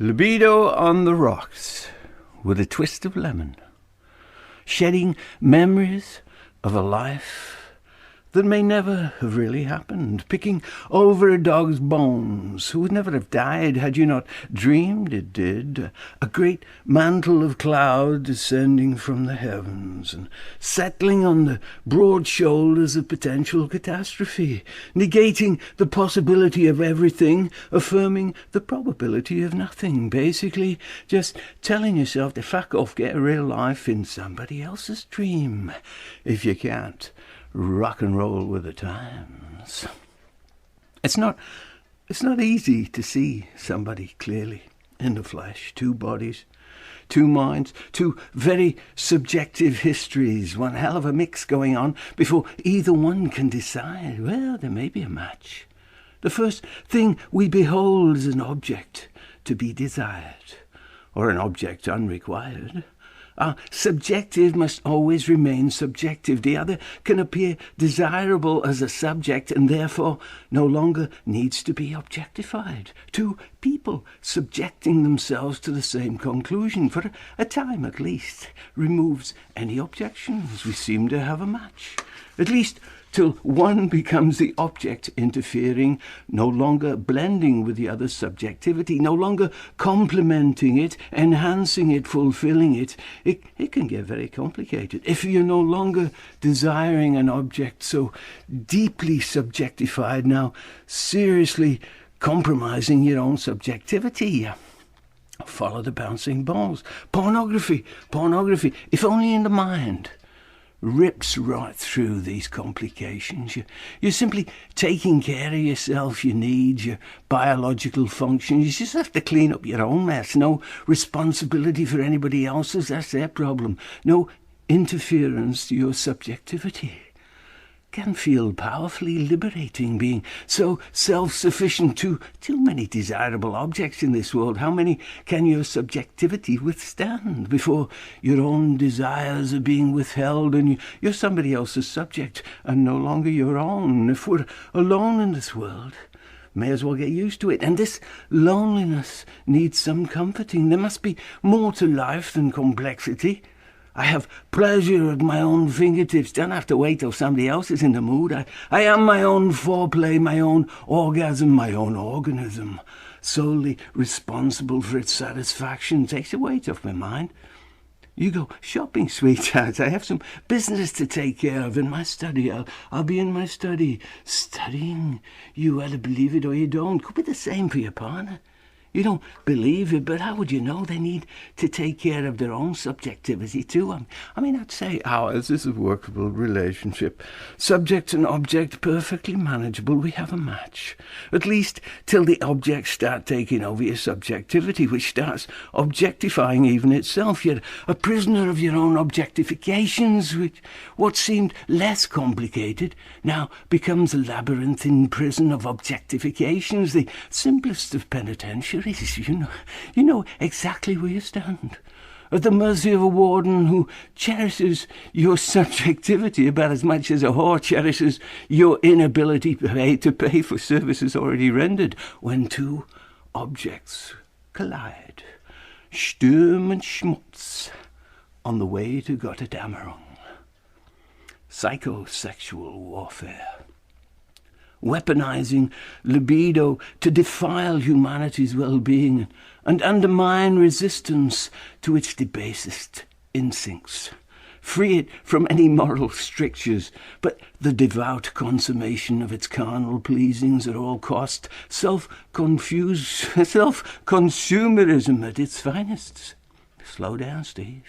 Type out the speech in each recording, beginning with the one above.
Libido on the rocks, with a twist of lemon, shedding memories of a life that may never have really happened, picking over a dog's bones who would never have died had you not dreamed it did, a great mantle of cloud descending from the heavens and settling on the broad shoulders of potential catastrophe, negating the possibility of everything, affirming the probability of nothing, basically just telling yourself to fuck off, get a real life in somebody else's dream, if you can't rock and roll with the times. It's not easy to see somebody clearly in the flesh. Two bodies, two minds, two very subjective histories, one hell of a mix going on before either one can decide, well, there may be a match. The first thing we behold is an object to be desired, or an object unrequired. Our subjective must always remain subjective. The other can appear desirable as a subject and therefore no longer needs to be objectified. Two people subjecting themselves to the same conclusion, for a time at least, removes any objections. We seem to have a match. At least till one becomes the object interfering, no longer blending with the other's subjectivity, no longer complementing it, enhancing it, fulfilling it. It can get very complicated. If you're no longer desiring an object so deeply subjectified, now seriously compromising your own subjectivity. Follow the bouncing balls. Pornography, if only in the mind, rips right through these complications. You're simply taking care of yourself, your needs, your biological functions. You just have to clean up your own mess. No responsibility for anybody else's. That's their problem. No interference to your subjectivity. Can feel powerfully liberating, being so self-sufficient. Too many desirable objects in this world. How many can your subjectivity withstand before your own desires are being withheld and you're somebody else's subject and no longer your own? If we're alone in this world, may as well get used to it. And this loneliness needs some comforting. There must be more to life than complexity. I have pleasure at my own fingertips. Don't have to wait till somebody else is in the mood. I am my own foreplay, my own orgasm, my own organism. Solely responsible for its satisfaction. Takes the weight off my mind. You go shopping, sweetheart. I have some business to take care of in my study. I'll be in my study studying. You either believe it or you don't. Could be the same for your partner. You don't believe it, but how would you know? They need to take care of their own subjectivity too. I mean, I'd say ours is a workable relationship. Subject and object perfectly manageable. We have a match. At least till the objects start taking over your subjectivity, which starts objectifying even itself. You're a prisoner of your own objectifications, which what seemed less complicated now becomes a labyrinthine prison of objectifications, the simplest of penitentiaries. You know exactly where you stand, at the mercy of a warden who cherishes your subjectivity about as much as a whore cherishes your inability to pay for services already rendered. When two objects collide, Sturm und Schmutz, on the way to Gotterdammerung. Psychosexual warfare. Weaponizing libido to defile humanity's well-being and undermine resistance to its debasest instincts. Free it from any moral strictures, but the devout consummation of its carnal pleasings at all cost. Self-consumerism at its finest. Slow down, Steve.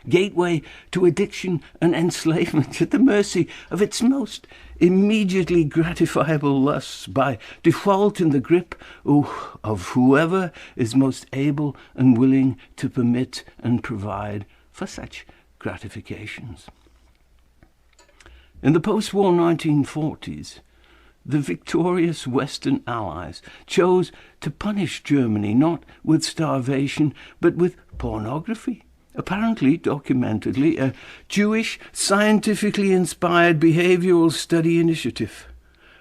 Gateway to addiction and enslavement, at the mercy of its most immediately gratifiable lusts, by default in the grip of whoever is most able and willing to permit and provide for such gratifications. In the post-war 1940s, the victorious Western Allies chose to punish Germany not with starvation but with pornography. Apparently, documentedly, a Jewish, scientifically inspired behavioral study initiative.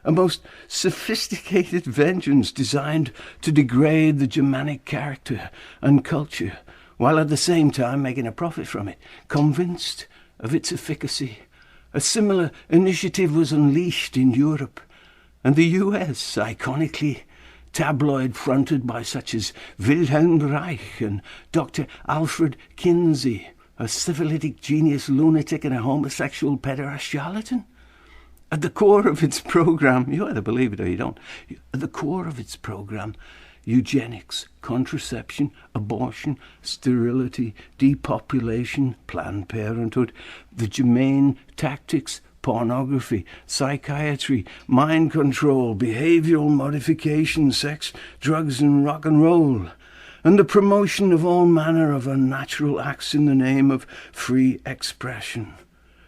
a most sophisticated vengeance designed to degrade the Germanic character and culture, while at the same time making a profit from it, convinced of its efficacy. A similar initiative was unleashed in Europe, and the US, iconically tabloid-fronted by such as Wilhelm Reich and Dr. Alfred Kinsey, a syphilitic genius lunatic and a homosexual pederast charlatan. At the core of its program, you either believe it or you don't, at the core of its program, eugenics, contraception, abortion, sterility, depopulation, Planned Parenthood, the Germain tactics, pornography, psychiatry, mind control, behavioral modification, sex, drugs and rock and roll, and the promotion of all manner of unnatural acts in the name of free expression.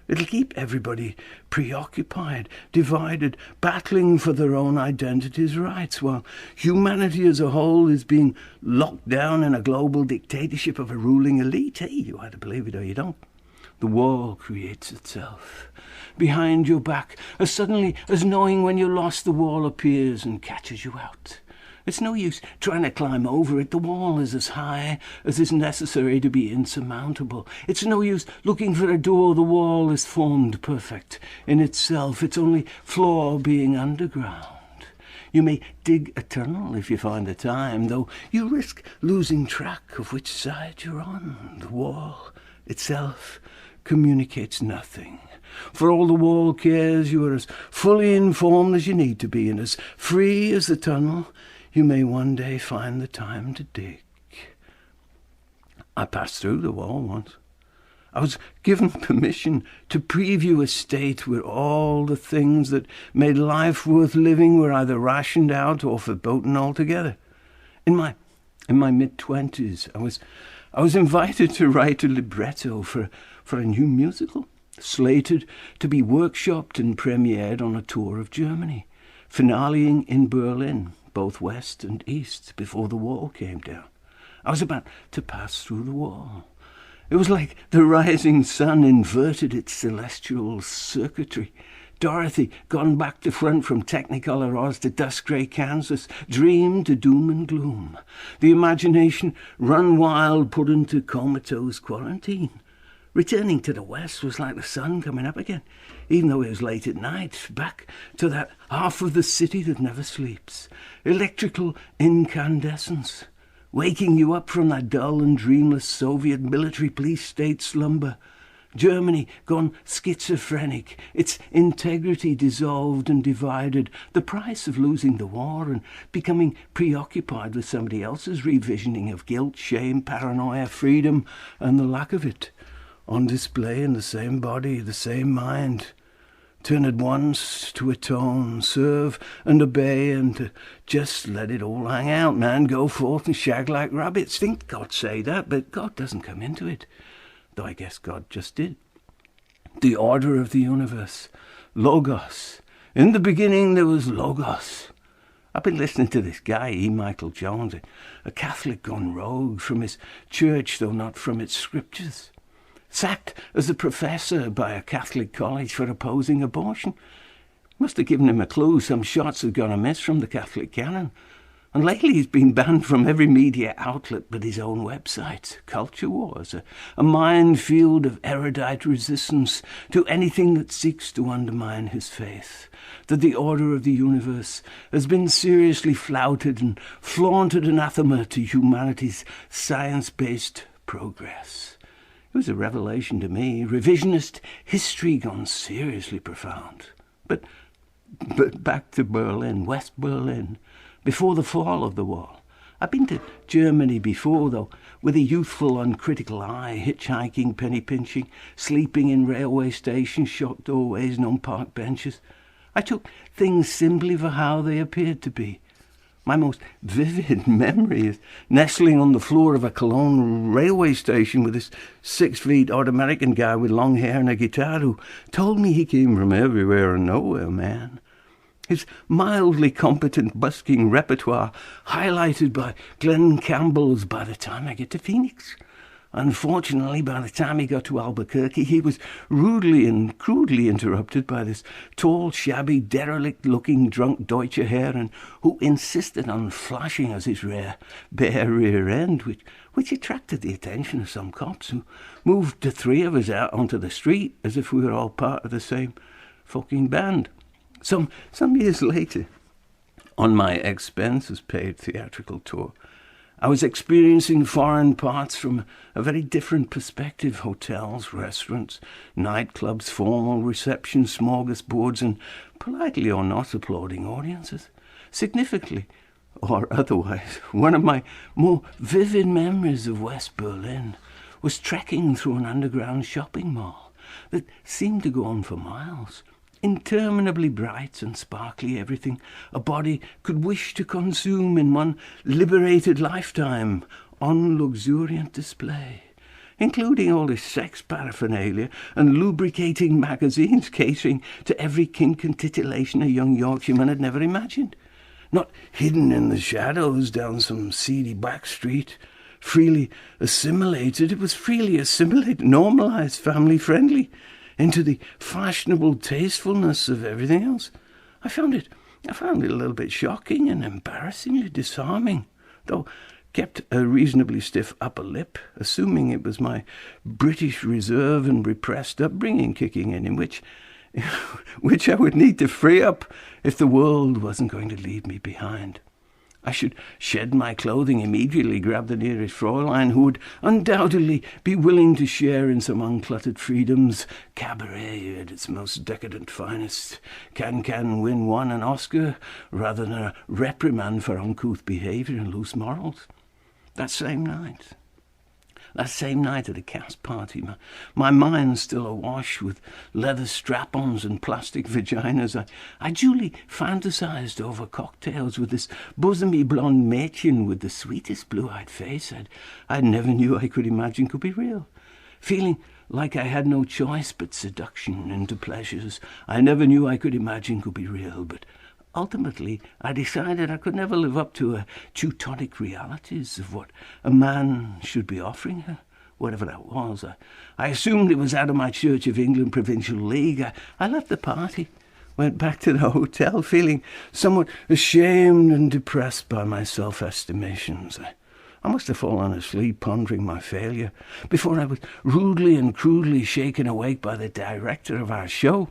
It'll keep everybody preoccupied, divided, battling for their own identity's rights, while humanity as a whole is being locked down in a global dictatorship of a ruling elite. Hey, you either believe it or you don't. The wall creates itself. Behind your back, as suddenly as knowing when you're lost, the wall appears and catches you out. It's no use trying to climb over it. The wall is as high as is necessary to be insurmountable. It's no use looking for a door. The wall is formed perfect in itself, its only flaw being underground. You may dig a tunnel if you find the time, though you risk losing track of which side you're on. The wall itself communicates nothing. For all the wall cares, you are as fully informed as you need to be, and as free as the tunnel you may one day find the time to dig. I passed through the wall once. I was given permission to preview a state where all the things that made life worth living were either rationed out or verboten altogether. In my mid-20s, I was invited to write a libretto for a new musical, slated to be workshopped and premiered on a tour of Germany, finaleing in Berlin, both west and east, before the wall came down. I was about to pass through the wall. It was like the rising sun inverted its celestial circuitry. Dorothy, gone back to front from Technicolor Oz to dust-grey Kansas, dreamed to doom and gloom. The imagination, run wild, put into comatose quarantine. Returning to the west was like the sun coming up again, even though it was late at night, back to that half of the city that never sleeps. Electrical incandescence, waking you up from that dull and dreamless Soviet military police state slumber. Germany gone schizophrenic, its integrity dissolved and divided, the price of losing the war and becoming preoccupied with somebody else's revisioning of guilt, shame, paranoia, freedom, and the lack of it. On display in the same body, the same mind. Turn at once to atone, serve and obey, and to just let it all hang out, man. Go forth and shag like rabbits. Think God say that, but God doesn't come into it. Though I guess God just did. The order of the universe. Logos. In the beginning there was Logos. I've been listening to this guy, E. Michael Jones, a Catholic gone rogue from his church, though not from its scriptures. Sacked as a professor by a Catholic college for opposing abortion. Must have given him a clue some shots had gone amiss from the Catholic canon. And lately he's been banned from every media outlet but his own website. Culture Wars, a minefield of erudite resistance to anything that seeks to undermine his faith. That the order of the universe has been seriously flouted and flaunted anathema to humanity's science-based progress. It was a revelation to me, revisionist history gone seriously profound. But back to Berlin, West Berlin, before the fall of the wall. I've been to Germany before, though, with a youthful, uncritical eye, hitchhiking, penny pinching, sleeping in railway stations, shop doorways and on park benches. I took things simply for how they appeared to be. My most vivid memory is nestling on the floor of a Cologne railway station with this 6 feet odd American guy with long hair and a guitar who told me he came from everywhere and nowhere, man. His mildly competent busking repertoire highlighted by Glenn Campbell's By the Time I Get to Phoenix. Unfortunately, by the time he got to Albuquerque, he was rudely and crudely interrupted by this tall, shabby, derelict-looking drunk Deutsche Herren who insisted on flashing us his bare rear end, which attracted the attention of some cops who moved the three of us out onto the street as if we were all part of the same fucking band. Some years later, on my expenses-paid theatrical tour, I was experiencing foreign parts from a very different perspective. Hotels, restaurants, nightclubs, formal receptions, smorgasbords, and politely or not applauding audiences. Significantly, or otherwise, one of my more vivid memories of West Berlin was trekking through an underground shopping mall that seemed to go on for miles. Interminably bright and sparkly, everything a body could wish to consume in one liberated lifetime on luxuriant display, including all this sex paraphernalia and lubricating magazines catering to every kink and titillation a young Yorkshireman had never imagined. Not hidden in the shadows down some seedy back street, freely assimilated. It was freely assimilated, normalised, family-friendly, into the fashionable tastefulness of everything else. I found it a little bit shocking and embarrassingly disarming, though kept a reasonably stiff upper lip, assuming it was my British reserve and repressed upbringing kicking in which I would need to free up if the world wasn't going to leave me behind. I should shed my clothing immediately, grab the nearest Fräulein who would undoubtedly be willing to share in some uncluttered freedoms. Cabaret at its most decadent finest can win one an Oscar rather than a reprimand for uncouth behaviour and loose morals. That same night at a cast party, my mind still awash with leather strap-ons and plastic vaginas, I duly fantasized over cocktails with this bosomy blonde Mädchen with the sweetest blue-eyed face I never knew I could imagine could be real, feeling like I had no choice but seduction into pleasures I never knew I could imagine could be real, but ultimately, I decided I could never live up to Teutonic realities of what a man should be offering her, whatever that was. I assumed it was out of my Church of England Provincial League. I left the party, went back to the hotel, feeling somewhat ashamed and depressed by my self-estimations. I must have fallen asleep pondering my failure before I was rudely and crudely shaken awake by the director of our show,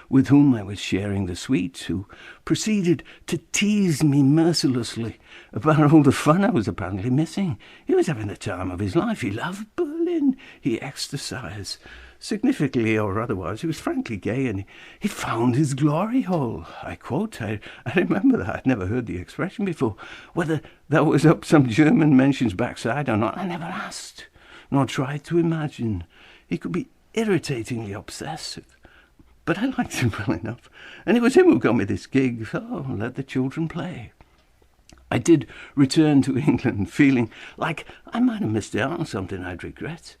with whom I was sharing the suite, who proceeded to tease me mercilessly about all the fun I was apparently missing. He was having the time of his life. He loved Berlin. He ecstacised. Significantly or otherwise, he was frankly gay, and he found his glory hole. I quote, I remember that. I'd never heard the expression before. Whether that was up some German mention's backside or not, I never asked, nor tried to imagine. He could be irritatingly obsessive, but I liked him well enough, and it was him who got me this gig, so let the children play. I did return to England feeling like I might have missed out on something I'd regret,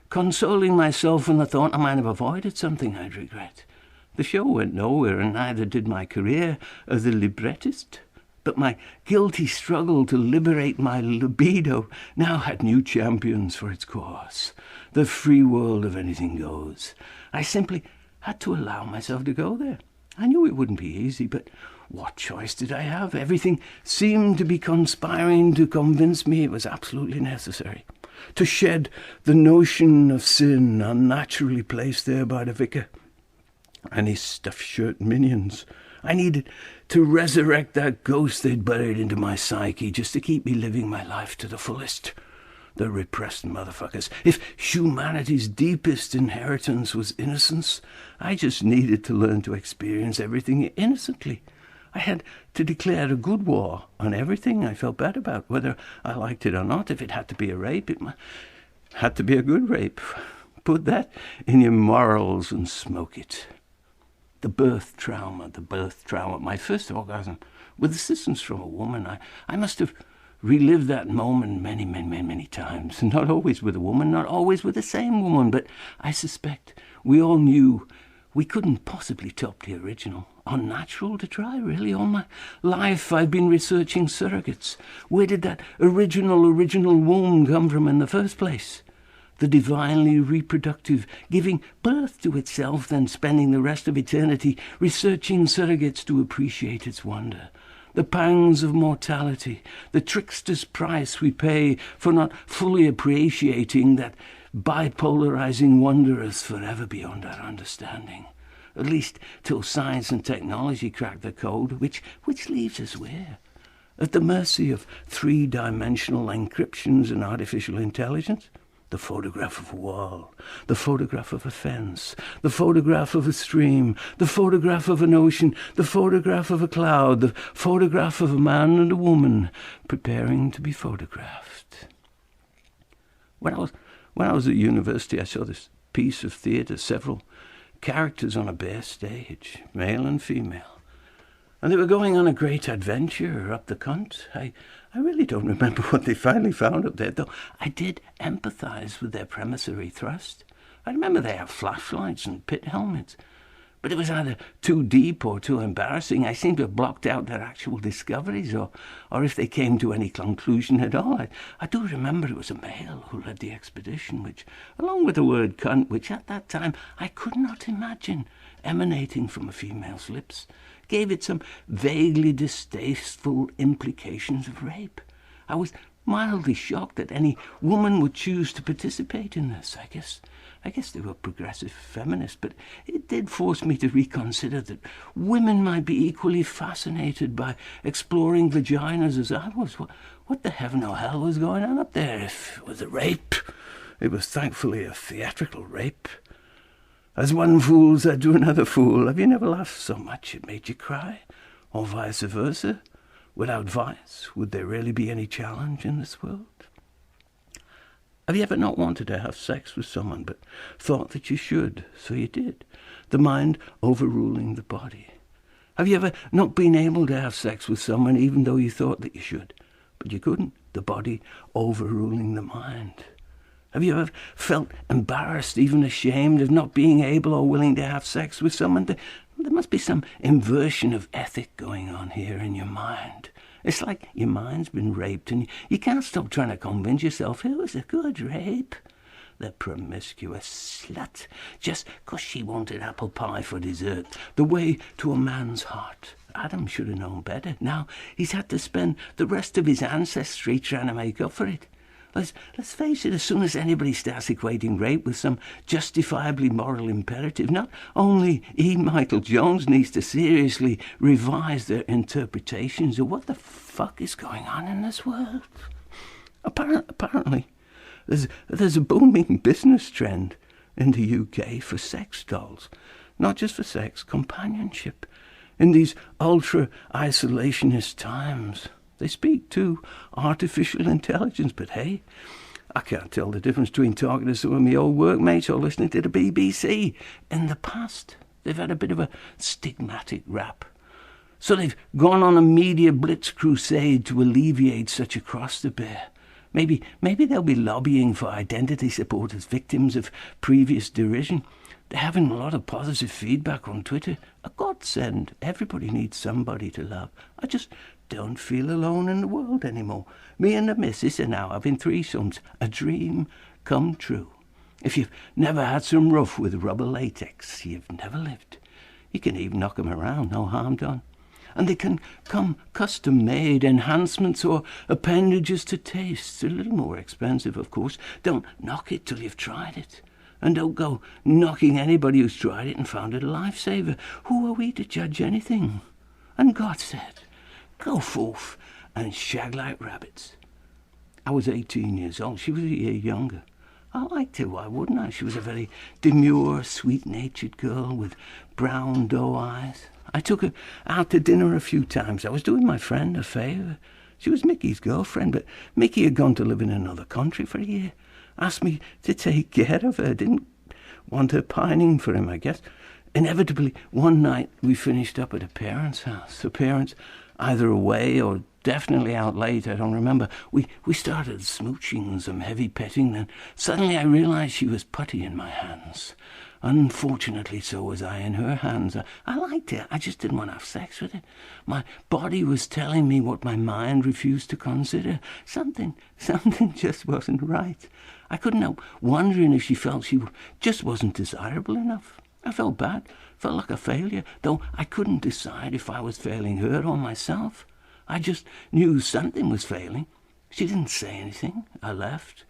consoling myself in the thought I might have avoided something I'd regret. The show went nowhere, and neither did my career as a librettist, but my guilty struggle to liberate my libido now had new champions for its cause. The free world of anything goes. I simply had to allow myself to go there. I knew it wouldn't be easy, but what choice did I have? Everything seemed to be conspiring to convince me it was absolutely necessary to shed the notion of sin unnaturally placed there by the vicar and his stuffed shirt minions. I needed to resurrect that ghost they'd buried into my psyche just to keep me living my life to the fullest. The repressed motherfuckers. If humanity's deepest inheritance was innocence, I just needed to learn to experience everything innocently. I had to declare a good war on everything I felt bad about, whether I liked it or not. If it had to be a rape, it had to be a good rape. Put that in your morals and smoke it. The birth trauma. My first orgasm with assistance from a woman. I must have relived that moment many times. Not always with a woman, not always with the same woman, but I suspect we all knew we couldn't possibly top the original. Unnatural to try, really. All my life I've been researching surrogates. Where did that original womb come from in the first place? the divinely reproductive, giving birth to itself, then spending the rest of eternity researching surrogates to appreciate its wonder. The pangs of mortality, the trickster's price we pay for not fully appreciating that bipolarizing wonder is forever beyond our understanding. At least till science and technology crack the code, which leaves us where? At the mercy of three-dimensional encryptions and artificial intelligence? The photograph of a wall, the photograph of a fence, the photograph of a stream, the photograph of an ocean, the photograph of a cloud, the photograph of a man and a woman preparing to be photographed. When I was at university, I saw this piece of theatre, several characters on a bare stage, male and female. And they were going on a great adventure up the cunt. I really don't remember what they finally found up there, though I did empathise with their premissory thrust. I remember they had flashlights and pit helmets. But it was either too deep or too embarrassing. I seem to have blocked out their actual discoveries, or if they came to any conclusion at all. I do remember it was a male who led the expedition, which, along with the word cunt, which at that time I could not imagine emanating from a female's lips, gave it some vaguely distasteful implications of rape. I was mildly shocked that any woman would choose to participate in this. I guess they were progressive feminists, but it did force me to reconsider that women might be equally fascinated by exploring vaginas as I was. What the heaven or hell was going on up there? If it was a rape, it was thankfully a theatrical rape. As one fool said to another fool, have you never laughed so much it made you cry? Or vice versa? Without vice, would there really be any challenge in this world? Have you ever not wanted to have sex with someone, but thought that you should, so you did? The mind overruling the body. Have you ever not been able to have sex with someone even though you thought that you should, but you couldn't? The body overruling the mind. Have you ever felt embarrassed, even ashamed of not being able or willing to have sex with someone? There must be some inversion of ethic going on here in your mind. It's like your mind's been raped and you can't stop trying to convince yourself it was a good rape. The promiscuous slut, just 'cause she wanted apple pie for dessert, the way to a man's heart. Adam should have known better. Now he's had to spend the rest of his ancestry trying to make up for it. Let's face it, as soon as anybody starts equating rape with some justifiably moral imperative, not only Michael Jones needs to seriously revise their interpretations of what the fuck is going on in this world. Apparently, there's a booming business trend in the UK for sex dolls, not just for sex, companionship. In these ultra-isolationist times, they speak to artificial intelligence, but hey, I can't tell the difference between talking to some of my old workmates or listening to the BBC. In the past, they've had a bit of a stigmatic rap. So they've gone on a media blitz crusade to alleviate such a cross to bear. Maybe they'll be lobbying for identity support as victims of previous derision. They're having a lot of positive feedback on Twitter. A godsend. Everybody needs somebody to love. I just don't feel alone in the world anymore. Me and the missus are now having threesomes. A dream come true. If you've never had some rough with rubber latex, you've never lived. You can even knock them around, no harm done. And they can come custom-made enhancements or appendages to taste. A little more expensive, of course. Don't knock it till you've tried it. And don't go knocking anybody who's tried it and found it a lifesaver. Who are we to judge anything? And God said, go forth and shag like rabbits. I was 18 years old. She was a year younger. I liked her, why wouldn't I? She was a very demure, sweet-natured girl with brown doe eyes. I took her out to dinner a few times. I was doing my friend a favour. She was Mickey's girlfriend, but Mickey had gone to live in another country for a year. Asked me to take care of her. Didn't want her pining for him, I guess. Inevitably, one night we finished up at her parents' house. Her parents either away or definitely out late, I don't remember. We started smooching and some heavy petting, then suddenly I realised she was putty in my hands. Unfortunately, so was I in her hands. I liked it. I just didn't want to have sex with it. My body was telling me what my mind refused to consider. Something just wasn't right. I couldn't help wondering if she felt she just wasn't desirable enough. I felt bad, felt like a failure, though I couldn't decide if I was failing her or myself. I just knew something was failing. She didn't say anything. I left.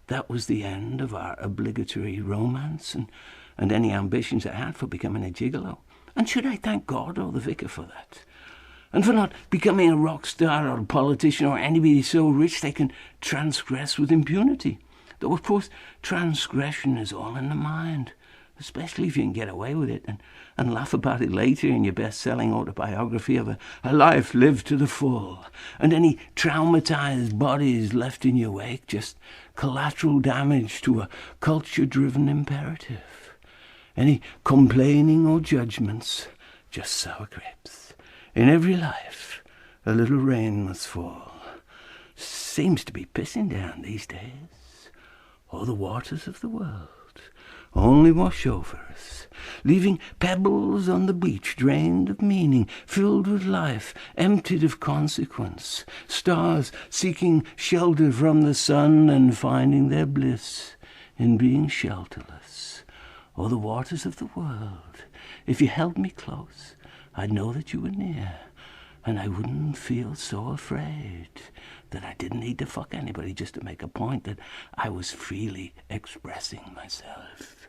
That was the end of our obligatory romance and any ambitions I had for becoming a gigolo. And should I thank God or the vicar for that? And for not becoming a rock star or a politician or anybody so rich they can transgress with impunity. Though, of course, transgression is all in the mind, especially if you can get away with it and laugh about it later in your best-selling autobiography of a life lived to the full. And any traumatized bodies left in your wake, just collateral damage to a culture-driven imperative. Any complaining or judgments, just sour grapes. In every life, a little rain must fall. Seems to be pissing down these days. All the waters of the world only wash over us, leaving pebbles on the beach drained of meaning, filled with life, emptied of consequence, stars seeking shelter from the sun and finding their bliss in being shelterless. Or the waters of the world, if you held me close, I'd know that you were near, and I wouldn't feel so afraid that I didn't need to fuck anybody just to make a point that I was freely expressing myself.